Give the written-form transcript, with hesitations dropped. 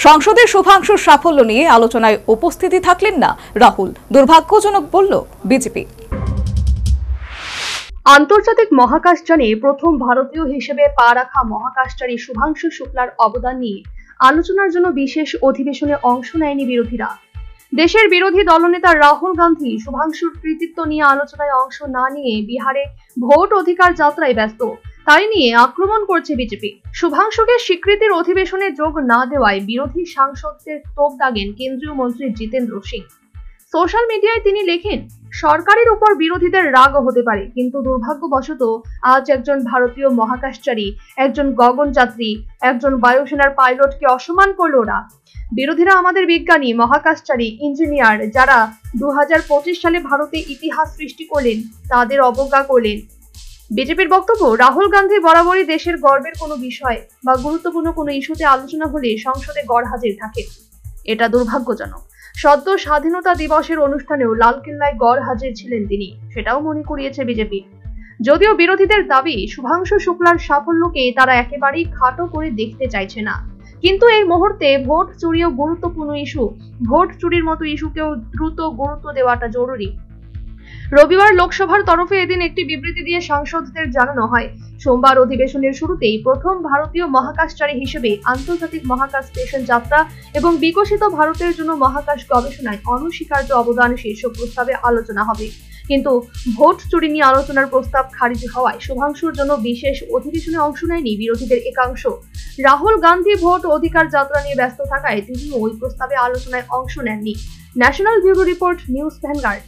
সংসদে শুভাংশুর সাফল্য নিয়ে আলোচনায় উপস্থিতি থাকলেন না রাহুল, দুর্ভাগ্যজনক বলল বিজেপি। আন্তর্জাতিক মহাকাশযানে প্রথম ভারতীয় হিসেবে পা রাখা মহাকাশচারী শুভাংশু শুক্লার অবদান নিয়ে আলোচনার জন্য বিশেষ অধিবেশনে অংশ নেয়নি বিরোধীরা। দেশের বিরোধী দলনেতা রাহুল গান্ধী শুভাংশুর কৃতিত্ব নিয়ে আলোচনায় অংশ না নিয়ে বিহারে ভোট অধিকার যাত্রায় ব্যস্ত, তাই নিয়ে আক্রমণ করছে বিজেপি। শুভাংশুকে স্বীকৃতির অধিবেশনে যোগ না দেওয়ায় বিরোধী সাংসদদের তোপ দাগেন কেন্দ্রীয় মন্ত্রী জিতেন্দ্র সিং। সোশ্যাল মিডিয়ায় তিনি লেখেন, সরকারের উপর বিরোধীদের রাগ হতে পারে, কিন্তু দুর্ভাগ্যবশত আজ একজন ভারতীয় মহাকাশচারী, একজন গগনযাত্রী, একজন বায়ুসেনার পাইলটকে অসম্মান করল ওরা। বিরোধীরা আমাদের বিজ্ঞানী, মহাকাশচারী, ইঞ্জিনিয়ার যারা 2025 সালে ভারতে ইতিহাস সৃষ্টি করলেন তাদের অবজ্ঞা করলেন। বিজেপির বক্তব্য, রাহুল গান্ধী বরাবরই দেশের গর্বের কোনো বিষয় বা গুরুত্বপূর্ণ কোনো ইস্যুতে আলোচনা হলে সংসদে গড়হাজির থাকেন। এটা দুর্ভাগ্যজনক। সদ্য স্বাধীনতা দিবসের অনুষ্ঠানেও লালকেল্লায় গড়হাজির ছিলেন তিনি, সেটাও মনে করিয়েছে বিজেপি। যদিও বিরোধীদের দাবি শুভাংশু শুক্লার সাফল্যকে তারা একেবারেই খাটো করে দেখতে চাইছে না, কিন্তু এই মুহূর্তে ভোট চুরিও গুরুত্বপূর্ণ ইস্যু। ভোট চুরির মতো ইস্যুকেও দ্রুত গুরুত্ব দেওয়াটা জরুরি। রবিবার লোকসভার তরফে এদিন একটি বিবৃতি দিয়ে সাংসদদের জানানো হয়, সোমবার অধিবেশনের শুরুতেই প্রথম ভারতীয় মহাকাশচারী হিসেবে আন্তর্জাতিক মহাকাশ স্টেশন যাত্রা এবং বিকশিত ভারতের জন্য মহাকাশ গবেষণায় অনস্বীকার্য অবদান শীর্ষক প্রস্তাবে আলোচনা হবে। কিন্তু ভোট চুরি নিয়ে আলোচনার প্রস্তাব খারিজ হওয়ায় শুভাংশুর জন্য বিশেষ অধিবেশনে অংশ নেয়নি বিরোধীদের একাংশ। রাহুল গান্ধী ভোট অধিকার যাত্রা নিয়ে ব্যস্ত থাকায় তিনিও ওই প্রস্তাবে আলোচনায় অংশ নেননি। National bureau report, news vanguard.